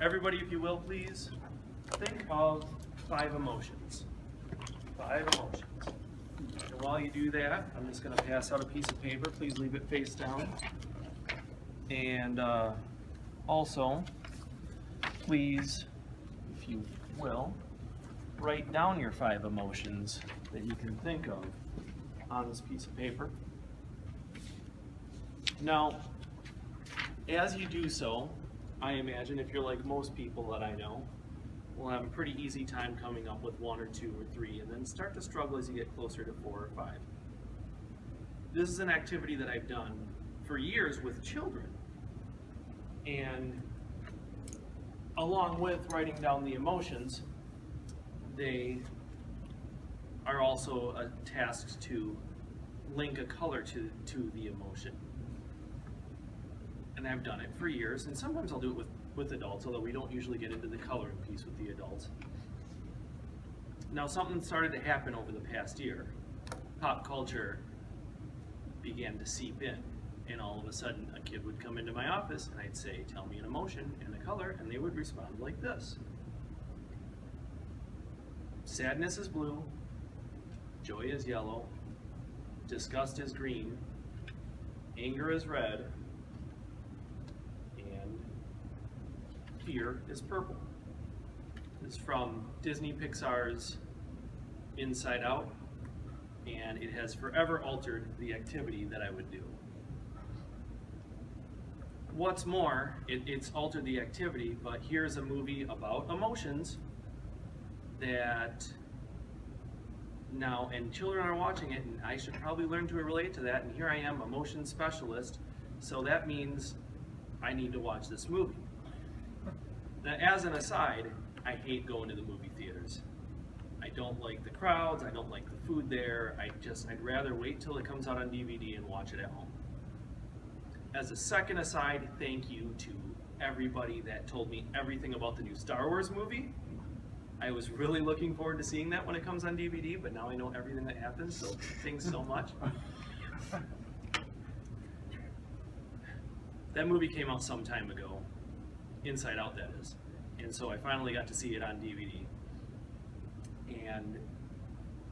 Everybody, if you will, please think of 5 emotions. 5 emotions. And while you do that, I'm just going to pass out a piece of paper. Please leave it face down. And also, please, if you will, write down your 5 emotions that you can think of on this piece of paper. Now, as you do so, I imagine if you're like most people that I know, will have a pretty easy time coming up with 1 or 2 or 3, and then start to struggle as you get closer to 4 or 5. This is an activity that I've done for years with children, and along with writing down the emotions, they are also tasked to link a color to the emotion. And I've done it for years, and sometimes I'll do it with adults, although we don't usually get into the coloring piece with the adults. Now, something started to happen over the past year. Pop culture began to seep in, and all of a sudden a kid would come into my office and I'd say, tell me an emotion and a color, and they would respond like this. Sadness is blue, joy is yellow, disgust is green, anger is red, and fear is purple. It's from Disney Pixar's Inside Out, and it has forever altered the activity that I would do. What's more, it's altered the activity, but here's a movie about emotions that now, and children are watching it, and I should probably learn to relate to that, and here I am, emotion specialist, so that means I need to watch this movie. Now, as an aside, I hate going to the movie theaters. I don't like the crowds, I don't like the food there, I'd rather wait till it comes out on DVD and watch it at home. As a second aside, thank you to everybody that told me everything about the new Star Wars movie. I was really looking forward to seeing that when it comes on DVD, but now I know everything that happens, so thanks so much. That movie came out some time ago, Inside Out that is, and so I finally got to see it on DVD. And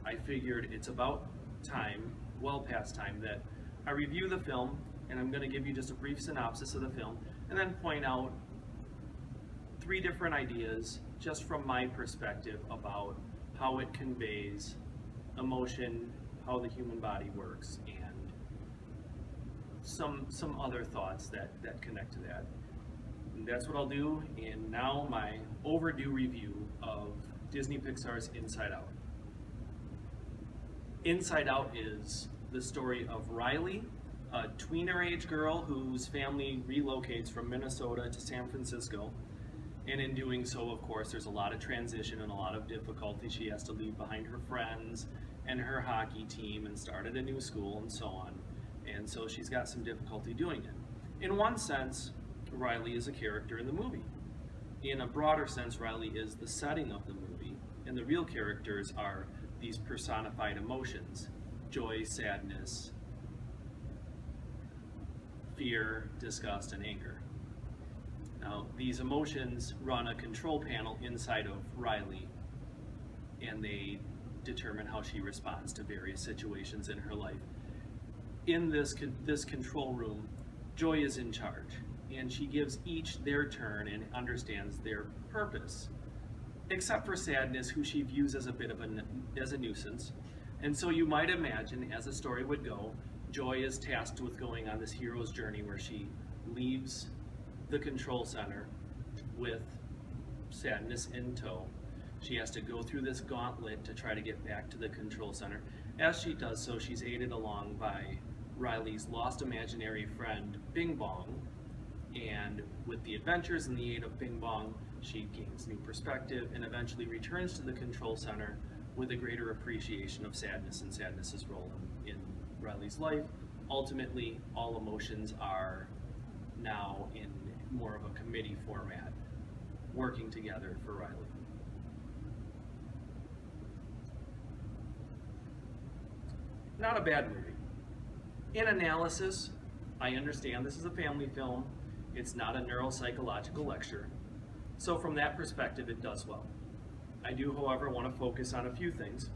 I figured it's about time, well past time, that I review the film, and I'm going to give you just a brief synopsis of the film, and then point out 3 different ideas just from my perspective about how it conveys emotion, how the human body works, and some other thoughts that connect to that. And that's what I'll do in now my overdue review of Disney Pixar's Inside Out. Inside Out is the story of Riley, a tweener-age girl whose family relocates from Minnesota to San Francisco. And in doing so, of course, there's a lot of transition and a lot of difficulty. She has to leave behind her friends and her hockey team and start at a new school and so on. And so she's got some difficulty doing it. In one sense, Riley is a character in the movie. In a broader sense, Riley is the setting of the movie, and the real characters are these personified emotions: joy, sadness, fear, disgust, and anger. Now, these emotions run a control panel inside of Riley, and they determine how she responds to various situations in her life. In this control room, Joy is in charge, and she gives each their turn and understands their purpose, except for Sadness, who she views as a bit of a nuisance. And so you might imagine, as the story would go, Joy is tasked with going on this hero's journey where she leaves the control center with Sadness in tow. She has to go through this gauntlet to try to get back to the control center. As she does so, she's aided along by Riley's lost imaginary friend, Bing Bong, and with the adventures and the aid of Bing Bong, she gains new perspective and eventually returns to the control center with a greater appreciation of Sadness and Sadness's role in Riley's life. Ultimately, all emotions are now in more of a committee format, working together for Riley. Not a bad movie. In analysis, I understand this is a family film. It's not a neuropsychological lecture. So from that perspective, it does well. I do, however, want to focus on a few things.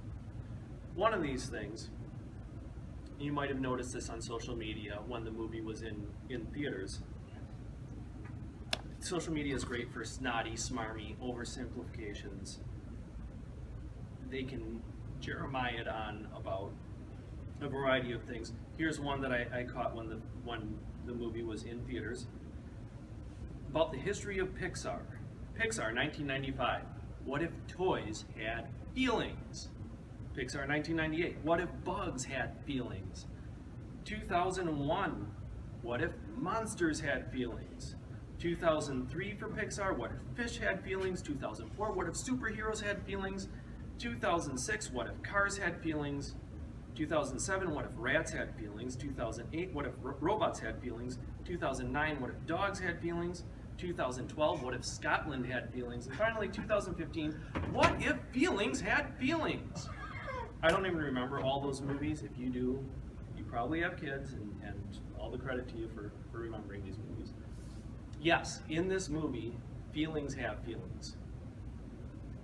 One of these things, you might have noticed this on social media when the movie was in theaters. Social media is great for snotty, smarmy oversimplifications. They can Jeremiah it on about a variety of things. Here's one that I caught when the movie was in theaters. About the history of Pixar. Pixar, 1995. What if toys had feelings? Pixar, 1998. What if bugs had feelings? 2001. What if monsters had feelings? 2003 for Pixar. What if fish had feelings? 2004. What if superheroes had feelings? 2006. What if cars had feelings? 2007. What if rats had feelings? 2008. What if robots had feelings? 2009. What if dogs had feelings? 2012, what if Scotland had feelings? And finally, 2015, what if feelings had feelings? I don't even remember all those movies. If you do, you probably have kids, and all the credit to you for remembering these movies. Yes, in this movie, feelings have feelings.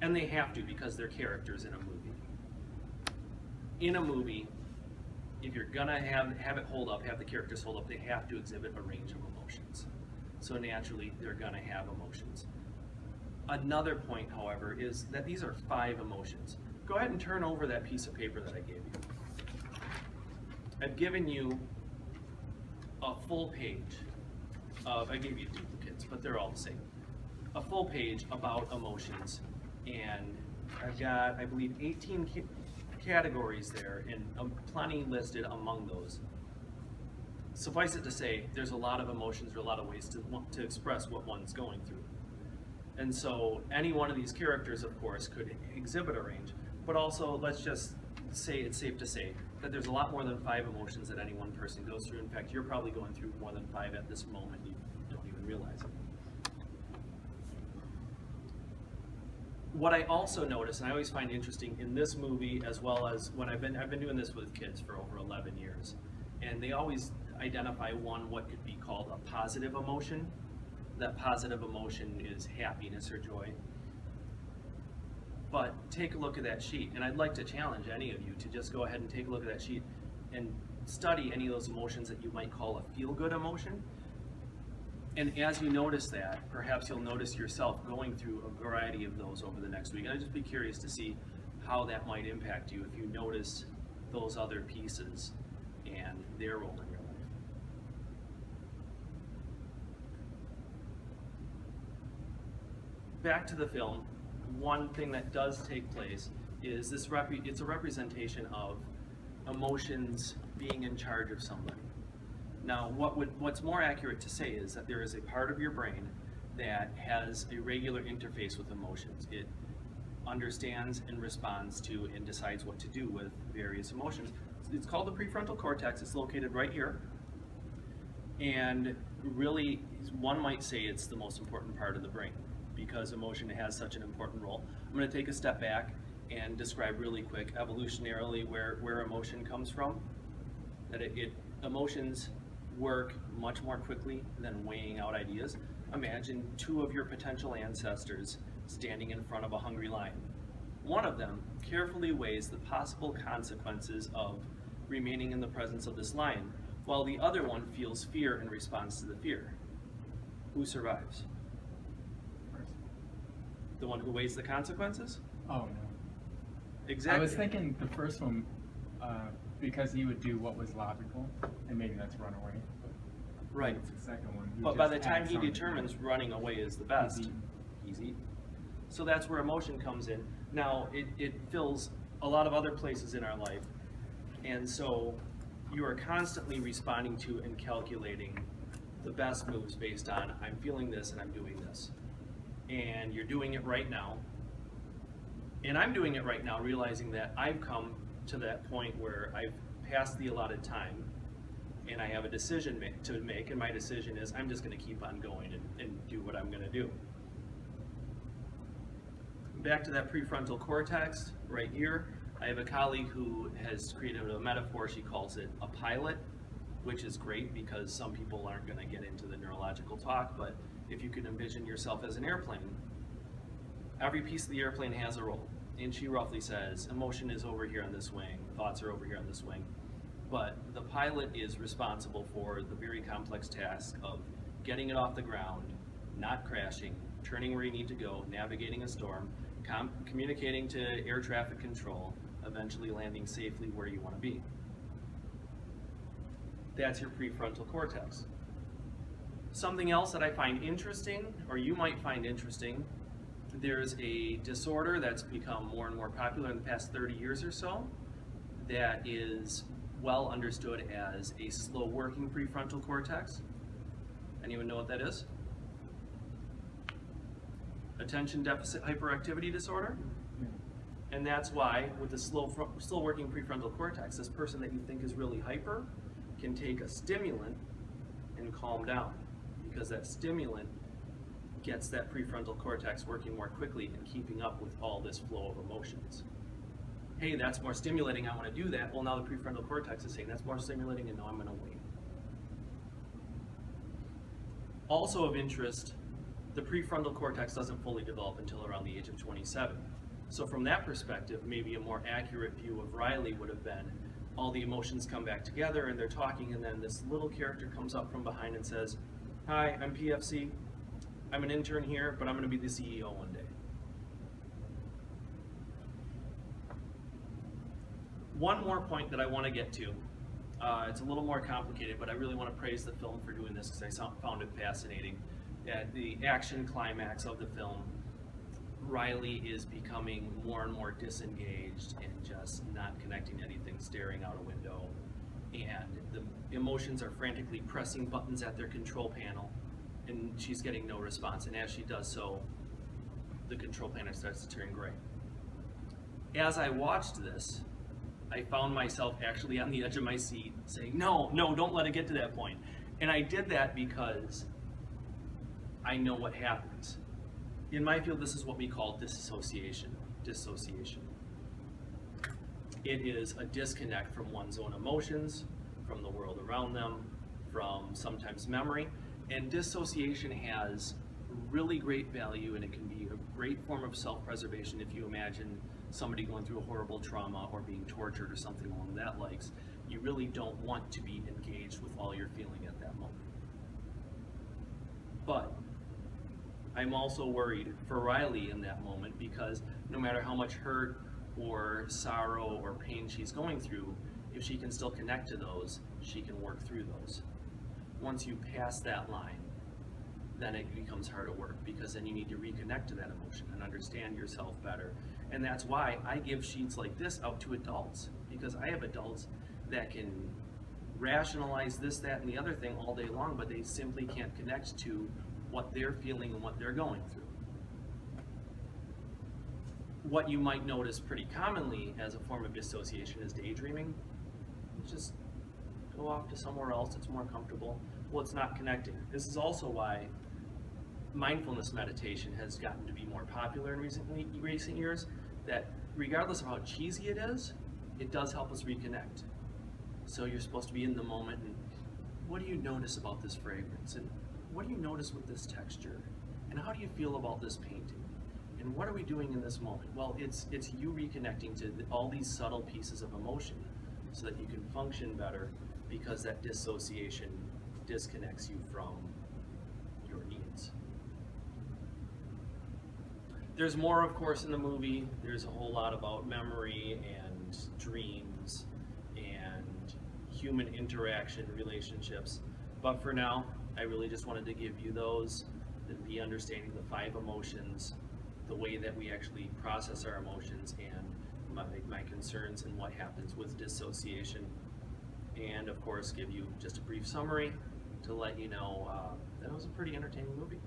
And they have to because they're characters in a movie. In a movie, if you're gonna have it hold up, have the characters hold up, they have to exhibit a range of emotions. So naturally, they're going to have emotions. Another point, however, is that these are 5 emotions. Go ahead and turn over that piece of paper that I gave you. I've given you a full page of, I gave you duplicates, but they're all the same. A full page about emotions. And I've got, I believe, 18 categories there, and plenty listed among those. Suffice it to say, there's a lot of emotions, or a lot of ways to express what one's going through. And so any one of these characters, of course, could exhibit a range, but also let's just say it's safe to say that there's a lot more than 5 emotions that any one person goes through. In fact, you're probably going through more than 5 at this moment, you don't even realize it. What I also notice, and I always find interesting in this movie, as well as when I've been doing this with kids for over 11 years, and they always identify what could be called a positive emotion. That positive emotion is happiness or joy. But take a look at that sheet, and I'd like to challenge any of you to just go ahead and take a look at that sheet and study any of those emotions that you might call a feel-good emotion. And as you notice that, perhaps you'll notice yourself going through a variety of those over the next week. And I'd just be curious to see how that might impact you if you notice those other pieces and their role in your life. Back to the film, one thing that does take place is it's a representation of emotions being in charge of somebody. Now, what's more accurate to say is that there is a part of your brain that has a regular interface with emotions. It understands and responds to and decides what to do with various emotions. It's called the prefrontal cortex. It's located right here. And really, one might say it's the most important part of the brain because emotion has such an important role. I'm going to take a step back and describe really quick evolutionarily where emotion comes from. That emotions work much more quickly than weighing out ideas. Imagine 2 of your potential ancestors standing in front of a hungry lion. One of them carefully weighs the possible consequences of remaining in the presence of this lion, while the other one feels fear and responds to the fear. Who survives? The one who weighs the consequences? Oh, no. Exactly. I was thinking the first one, because he would do what was logical, and maybe that's run away. Right. It's the second one. But by the time he determines running away is the best, he's eaten. So that's where emotion comes in. Now, it fills a lot of other places in our life, and so you are constantly responding to and calculating the best moves based on, I'm feeling this and I'm doing this. And you're doing it right now. And I'm doing it right now, realizing that I've come to that point where I've passed the allotted time and I have a decision to make, and my decision is I'm just going to keep on going and do what I'm going to do. Back to that prefrontal cortex right here, I have a colleague who has created a metaphor. She calls it a pilot, which is great because some people aren't going to get into the neurological talk, but if you can envision yourself as an airplane, every piece of the airplane has a role. And she roughly says, emotion is over here on this wing, thoughts are over here on this wing. But the pilot is responsible for the very complex task of getting it off the ground, not crashing, turning where you need to go, navigating a storm, communicating to air traffic control, eventually landing safely where you want to be. That's your prefrontal cortex. Something else that I find interesting, or you might find interesting, there's a disorder that's become more and more popular in the past 30 years or so that is well understood as a slow working prefrontal cortex. Anyone know what that is? Attention deficit hyperactivity disorder. And that's why with the slow working prefrontal cortex, this person that you think is really hyper can take a stimulant and calm down, because that stimulant gets that prefrontal cortex working more quickly and keeping up with all this flow of emotions. Hey, that's more stimulating, I want to do that. Well, now the prefrontal cortex is saying that's more stimulating, and now I'm going to wait. Also of interest, the prefrontal cortex doesn't fully develop until around the age of 27. So from that perspective, maybe a more accurate view of Riley would have been all the emotions come back together and they're talking, and then this little character comes up from behind and says, "Hi, I'm PFC. I'm an intern here, but I'm going to be the CEO one day." One more point that I want to get to. It's a little more complicated, but I really want to praise the film for doing this because I found it fascinating. At the action climax of the film, Riley is becoming more and more disengaged and just not connecting to anything, staring out a window. And the emotions are frantically pressing buttons at their control panel, and she's getting no response. And as she does so, the control panel starts to turn gray. As I watched this, I found myself actually on the edge of my seat saying, no, don't let it get to that point. And I did that because I know what happens. In my field, this is what we call disassociation. It is a disconnect from one's own emotions, from the world around them, from sometimes memory. And dissociation has really great value, and it can be a great form of self-preservation if you imagine somebody going through a horrible trauma or being tortured or something along that likes. You really don't want to be engaged with all you're feeling at that moment. But I'm also worried for Riley in that moment, because no matter how much hurt or sorrow or pain she's going through, if she can still connect to those, she can work through those. Once you pass that line, then it becomes hard at work, because then you need to reconnect to that emotion and understand yourself better. And that's why I give sheets like this out to adults, because I have adults that can rationalize this, that, and the other thing all day long, but they simply can't connect to what they're feeling and what they're going through. What you might notice pretty commonly as a form of dissociation is daydreaming. Just go off to somewhere else that's more comfortable. Well, it's not connecting. This is also why mindfulness meditation has gotten to be more popular in recent years, that regardless of how cheesy it is, it does help us reconnect. So you're supposed to be in the moment, and what do you notice about this fragrance? And what do you notice with this texture? And how do you feel about this painting? And what are we doing in this moment? Well, it's you reconnecting to all these subtle pieces of emotion so that you can function better, because that dissociation disconnects you from your needs. There's more, of course, in the movie. There's a whole lot about memory and dreams and human interaction, relationships. But for now, I really just wanted to give you those, the understanding the 5 emotions, the way that we actually process our emotions, and my concerns and what happens with dissociation. And of course, give you just a brief summary to let you know that it was a pretty entertaining movie.